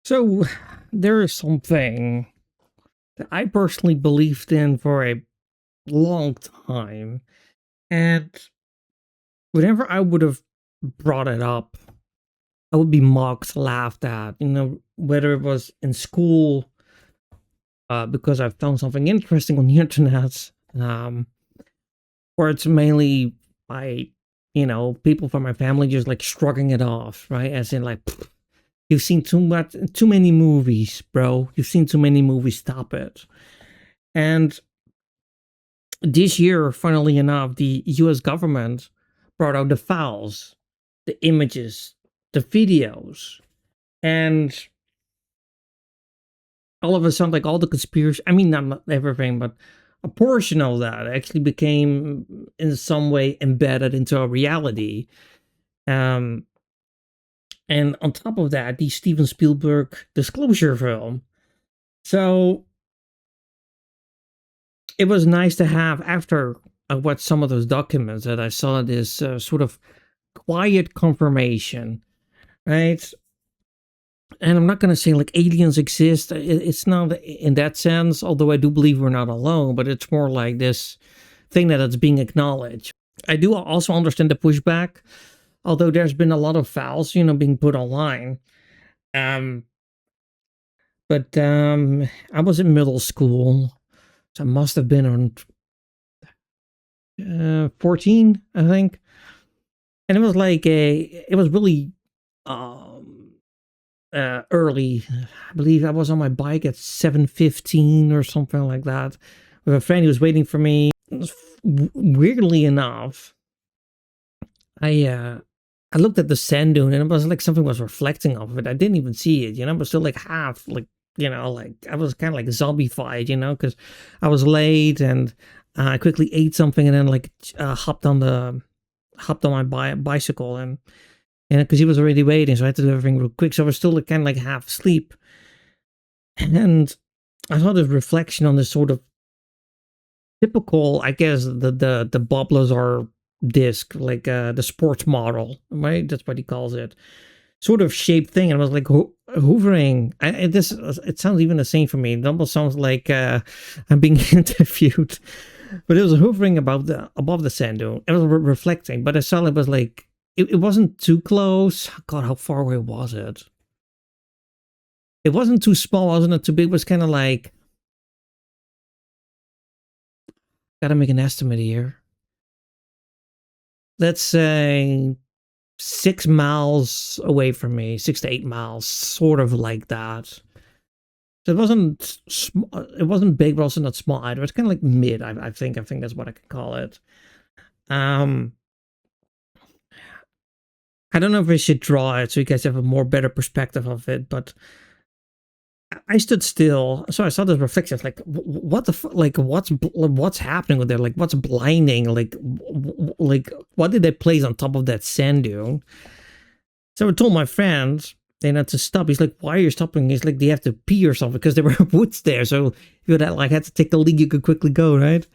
So there is something that I personally believed in for a long time. And whenever I would have brought it up, I would be mocked, laughed at, whether it was in school, because I found something interesting on the internet, or it's mainly by, people from my family just like shrugging it off, right? As in like, "Pfft, you've seen too many movies, bro. You've seen too many movies. Stop it." And this year, funnily enough, the US government brought out the files, the images, the videos, and all of a sudden, like all the conspiracy, I mean, not everything, but a portion of that actually became in some way embedded into a reality. Um, and on top of that, the Steven Spielberg disclosure film. So it was nice to have, after I watched some of those documents, that I saw this sort of quiet confirmation, right? And I'm not going to say like aliens exist. It's not in that sense, although I do believe we're not alone, but it's more like this thing that it's being acknowledged. I do also understand the pushback, although there's been a lot of files, being put online. But I was in middle school, so I must have been on 14, I think. And it was like it was really early. I believe I was on my bike at 7:15 or something like that, with a friend who was waiting for me. Weirdly enough, I looked at the sand dune, and it was like something was reflecting off of it. I didn't even see it, but still like half, like, like I was kind of like zombified, because I was late, and I quickly ate something, and then like hopped on my bicycle, and because he was already waiting, so I had to do everything real quick. So I was still like, kind of like half asleep, and I saw this reflection on this sort of typical, I guess, the Bob Lazar disc, like the sports model, right? That's what he calls it. Sort of shaped thing, and I was like hoovering. It sounds even the same for me. It almost sounds like I'm being interviewed, but it was hovering above the sand dune. It was reflecting, but I saw it was like it wasn't too close. God, how far away was it? It wasn't too small, wasn't it too big? It was kind of like, gotta make an estimate here. Let's say 6 miles away from me, 6 to 8 miles, sort of like that. So it wasn't big, but also not small either. It's kind of like mid. I think that's what I could call it. I don't know if I should draw it so you guys have a more better perspective of it, but I stood still, so I saw this reflection. It's like, what the like, what's happening with there? Like, what's blinding? Like, what did they place on top of that sand dune? So I told my friend, not to stop. He's like, why are you stopping? He's like, they have to pee or something, because there were woods there. So if you had to take a leak, you could quickly go, right?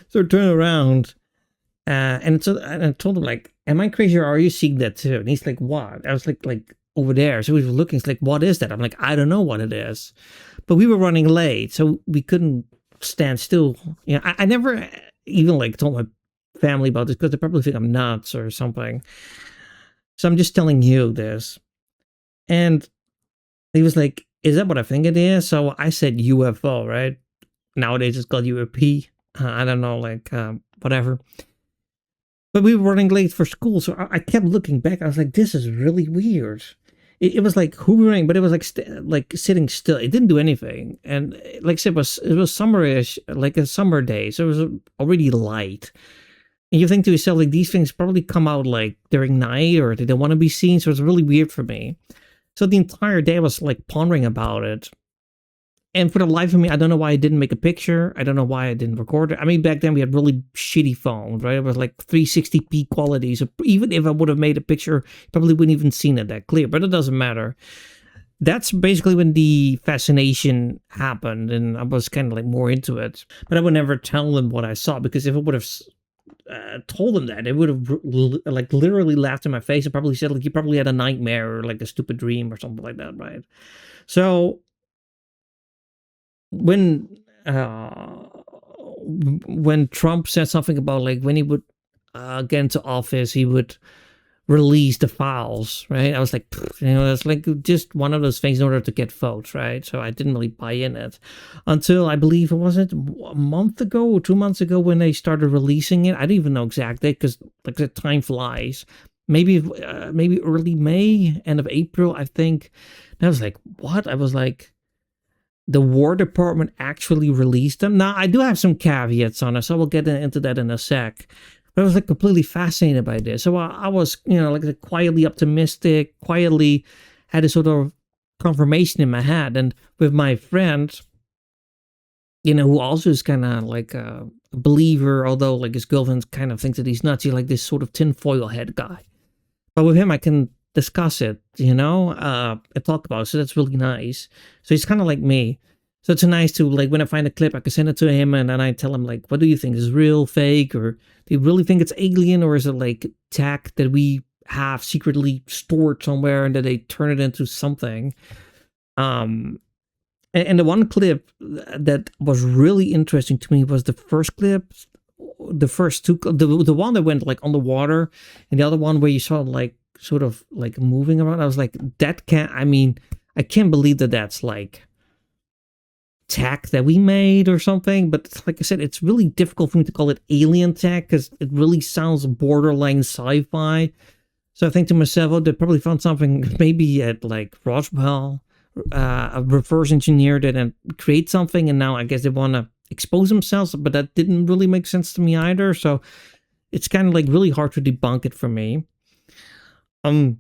So I turned around, and I told him, like, am I crazy, or are you seeing that too? And he's like, what? I was like over there. So we were looking. It's like, what is that? I'm like, I don't know what it is. But we were running late, so we couldn't stand still. I never even like told my family about this, because they probably think I'm nuts or something. So I'm just telling you this. And he was like, is that what I think it is? So I said UFO, right? Nowadays it's called UAP. I don't know, like, whatever. But we were running late for school, so I kept looking back. I was like, this is really weird. It was like hovering, but it was like sitting still. It didn't do anything. And like I said, it was summerish, like a summer day. So it was already light. And you think to yourself, like, these things probably come out like during night, or they don't want to be seen. So it's really weird for me. So the entire day I was like pondering about it. And for the life of me, I don't know why I didn't make a picture. I don't know why I didn't record it. I mean, back then we had really shitty phones, right? It was like 360p quality. So even if I would have made a picture, probably wouldn't even seen it that clear. But it doesn't matter. That's basically when the fascination happened, and I was kind of like more into it. But I would never tell them what I saw, because if I would have told him that, they would have like literally laughed in my face and probably said like you probably had a nightmare or like a stupid dream or something like that, right? So when Trump said something about like when he would get into office, he would release the files, right? I was like, it's like just one of those things in order to get votes, right? So I didn't really buy in it until I believe it wasn't a month ago or 2 months ago when they started releasing it. I don't even know exactly because like the time flies. Maybe early May, end of April, I think. And I was like, what? I was like, the War Department actually released them. Now I do have some caveats on it, so we'll get into that in a sec. But I was like completely fascinated by this. So I was, like quietly optimistic, quietly had a sort of confirmation in my head. And with my friend, who also is kind of like a believer, although like his girlfriend kind of thinks that he's nuts. He's like this sort of tinfoil head guy. But with him, I can discuss it, and talk about it. So that's really nice. So he's kind of like me. So it's nice to, like, when I find a clip, I can send it to him and then I tell him, like, what do you think? Is it real, fake, or do you really think it's alien, or is it like tech that we have secretly stored somewhere and that they turn it into something? And the one clip that was really interesting to me was the first clip, the first two, the one that went like on the water, and the other one where you saw like sort of like moving around. I was like, I can't believe that that's like tech that we made or something. But like I said, it's really difficult for me to call it alien tech because it really sounds borderline sci-fi. So I think to myself, oh, they probably found something maybe at like Roswell, reverse engineered it and create something, and now I guess they want to expose themselves, but that didn't really make sense to me either. So it's kind of like really hard to debunk it for me. And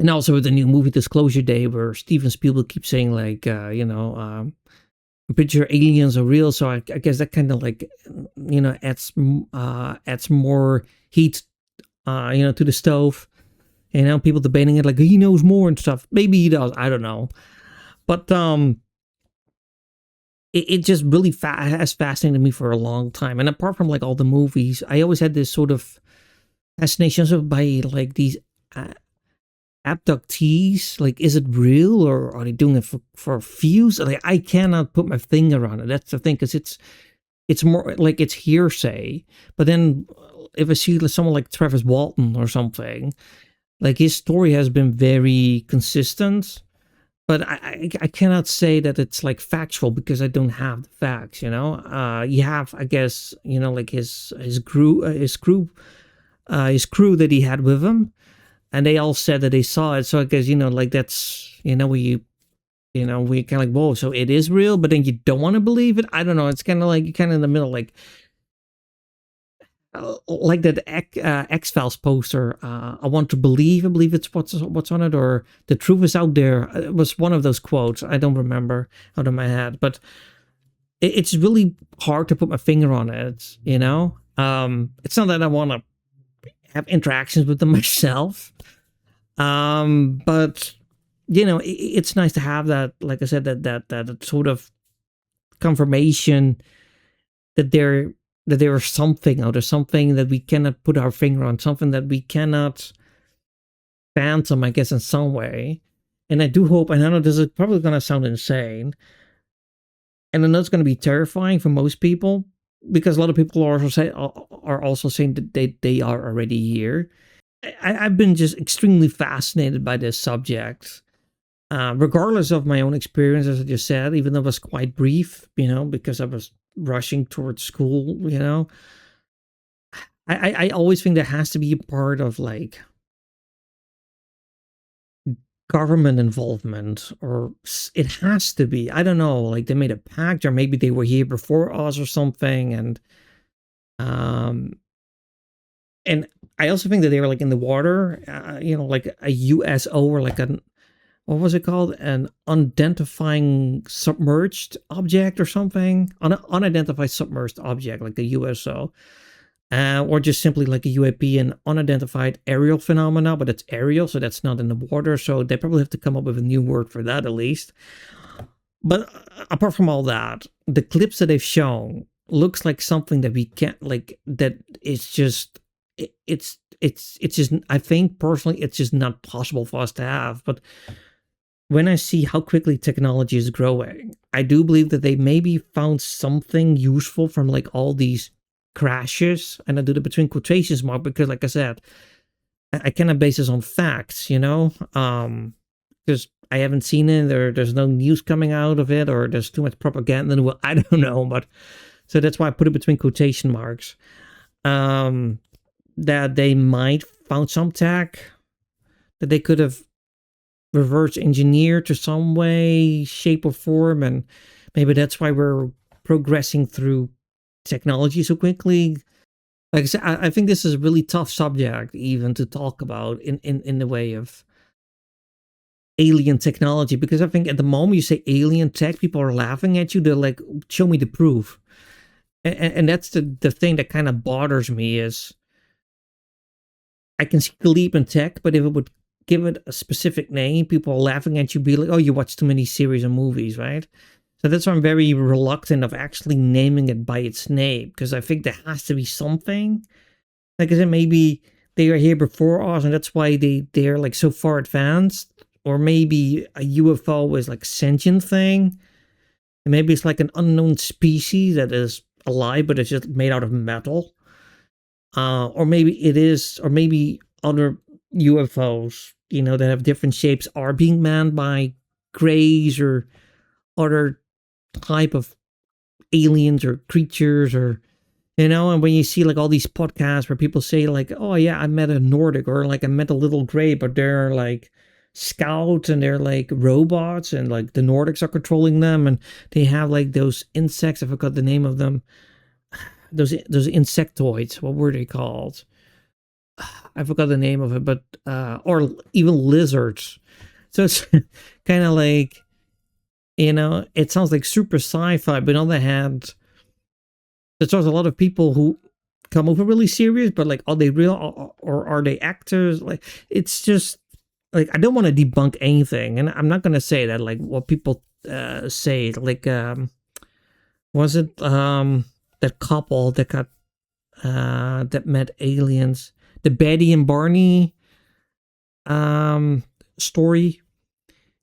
also with the new movie Disclosure Day, where Steven Spielberg keeps saying like, I'm pretty sure aliens are real. So I guess that kind of like, adds more heat, to the stove. People debating it like he knows more and stuff. Maybe he does. I don't know. But it just really has fascinated me for a long time. And apart from like all the movies, I always had this sort of fascination by like these abductees. Like, is it real, or are they doing it for views? Like, I cannot put my finger on it. That's the thing, because it's more like it's hearsay. But then if I see someone like Travis Walton or something, like his story has been very consistent, but I cannot say that it's like factual because I don't have the facts. You have, I guess, like his crew that he had with him, and they all said that they saw it. So I guess like that's we kind of like, whoa, so it is real, but then you don't want to believe it. I don't know. It's kind of like you're kind of in the middle, like that X-Files poster, I want to believe. I believe it's what's on it, or the truth is out there. It was one of those quotes. I don't remember out of my head, but it's really hard to put my finger on it. It's not that I want to have interactions with them myself, but it's nice to have that. Like I said, that sort of confirmation that there is something out there, something that we cannot put our finger on, something that we cannot phantom, I guess, in some way. And I do hope, and I know this is probably going to sound insane, and I know it's going to be terrifying for most people, because a lot of people are also saying that they are already here. I've been just extremely fascinated by this subject, regardless of my own experience, as I just said, even though it was quite brief, because I was rushing towards school. I always think there has to be a part of like government involvement, or it has to be. I don't know, like they made a pact, or maybe they were here before us or something. And I also think that they were like in the water, like a USO, or like what was it called? An unidentifying submerged object or something? Unidentified submerged object, like the USO. Or just simply like a UAP, an unidentified aerial phenomena, but it's aerial, so that's not in the water. So they probably have to come up with a new word for that, at least. But apart from all that, the clips that they've shown, looks like something that we can't like. That it's just it's just, I think personally it's just not possible for us to have. But when I see how quickly technology is growing, I do believe that they maybe found something useful from like all these crashes. And I do the between quotations mark because, like I said, I cannot base this on facts, you know, because I haven't seen it, or there's no news coming out of it, or there's too much propaganda. Well, I don't know, but so that's why I put it between quotation marks. That they might found some tech that they could have reverse engineered to some way, shape, or form, and maybe that's why we're progressing through technology so quickly. Like I said, I think this is a really tough subject even to talk about in the way of alien technology, because I think at the moment you say alien tech, people are laughing at you. They're like, show me the proof. And that's the thing that kind of bothers me is I can see the leap in tech, but if it would give it a specific name, people are laughing at you, be like, oh, you watch too many series and movies, right? So that's why I'm very reluctant of actually naming it by its name, because I think there has to be something. Like I said, maybe they are here before us, and that's why they're like so far advanced. Or maybe a UFO is like a sentient thing. And maybe it's like an unknown species that is alive, but it's just made out of metal. Or maybe it is, or maybe other UFOs, you know, that have different shapes are being manned by greys or other type of aliens or creatures, or, you know. And when you see like all these podcasts where people say like, oh yeah, I met a Nordic, or like I met a little gray, but they're like scouts and they're like robots, and like the Nordics are controlling them, and they have like those insects, I forgot the name of them, those insectoids, what were they called? I forgot the name of it, but or even lizards. So it's kind of like, you know, it sounds like super sci-fi, but on the other hand, there's a lot of people who come over really serious, but like, are they real, or are they actors? Like, it's just like, I don't want to debunk anything, and I'm not gonna say that like what people say, like was it that couple that got that met aliens, the Betty and Barney story,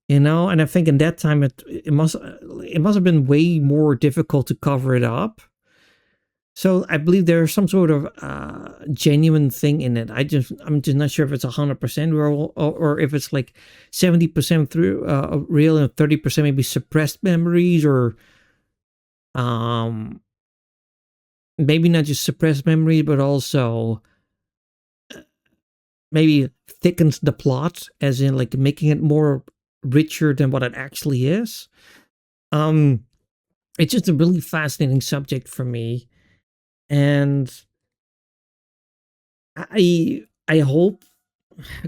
you know. And I think in that time it must have been way more difficult to cover it up. So I believe there's some sort of genuine thing in it. I'm just not sure if it's 100% real, or if it's like 70% through real and 30% maybe suppressed memories, or maybe not just suppressed memory, but also maybe thickens the plot, as in like making it more richer than what it actually is. It's just a really fascinating subject for me, and I hope,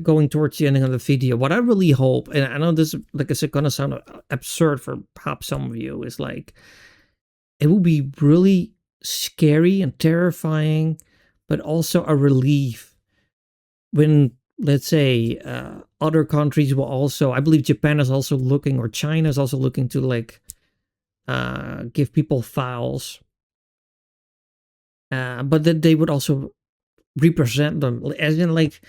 going towards the ending of the video, what I really hope, and I know this, like I said, gonna sound absurd for perhaps some of you, is like, it will be really scary and terrifying, but also a relief when, let's say, other countries will also, I believe Japan is also looking, or China is also looking to like give people files, but that they would also represent them, as in like,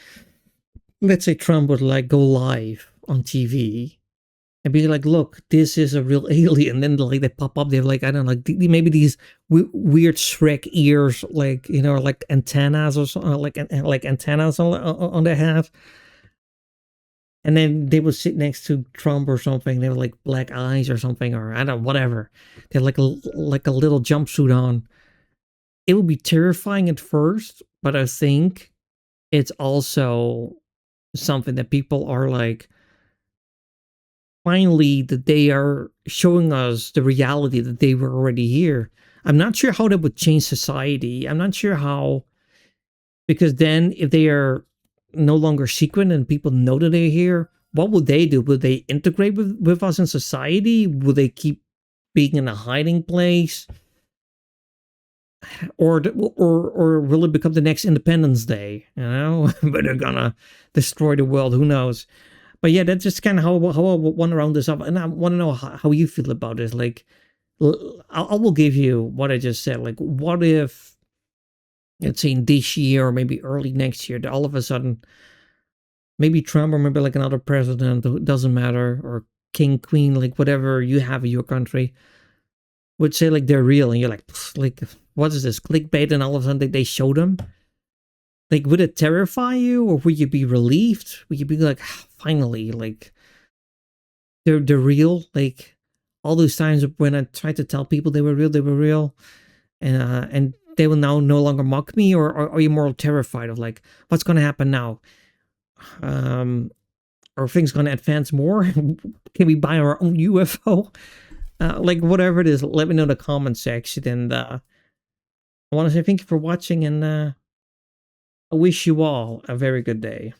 let's say Trump would like go live on TV and be like, look, this is a real alien. Then like they pop up, they're like, I don't know, like maybe these weird Shrek ears, like, you know, like antennas or something, like antennas on their head. And then they would sit next to Trump or something. They have like black eyes or something, or I don't know, whatever. They have like a little jumpsuit on. It would be terrifying at first, but I think it's also something that people are like, finally, that they are showing us the reality that they were already here. I'm not sure how that would change society. I'm not sure how, because then if they are no longer secret and people know that they're here, what would they do? Would they integrate with us in society? Would they keep being in a hiding place? Or will it become the next Independence Day? You know, but they're gonna destroy the world. Who knows? But yeah, that's just kind of how I want to round this up, and I want to know how you feel about this. Like I will give you what I just said. Like, what if, let's say, in this year or maybe early next year, that all of a sudden, maybe Trump or maybe like another president, it doesn't matter, or king, queen, like whatever you have in your country, would say like they're real, and you're like, what is this clickbait? And all of a sudden they show them. Like, would it terrify you, or would you be relieved? Would you be like, finally, like they're real? Like all those times when I tried to tell people they were real, and they will now no longer mock me, or are you more terrified of like what's going to happen now? Are things going to advance more? Can we buy our own UFO? Like whatever it is, let me know in the comment section. And I want to say thank you for watching, and I wish you all a very good day.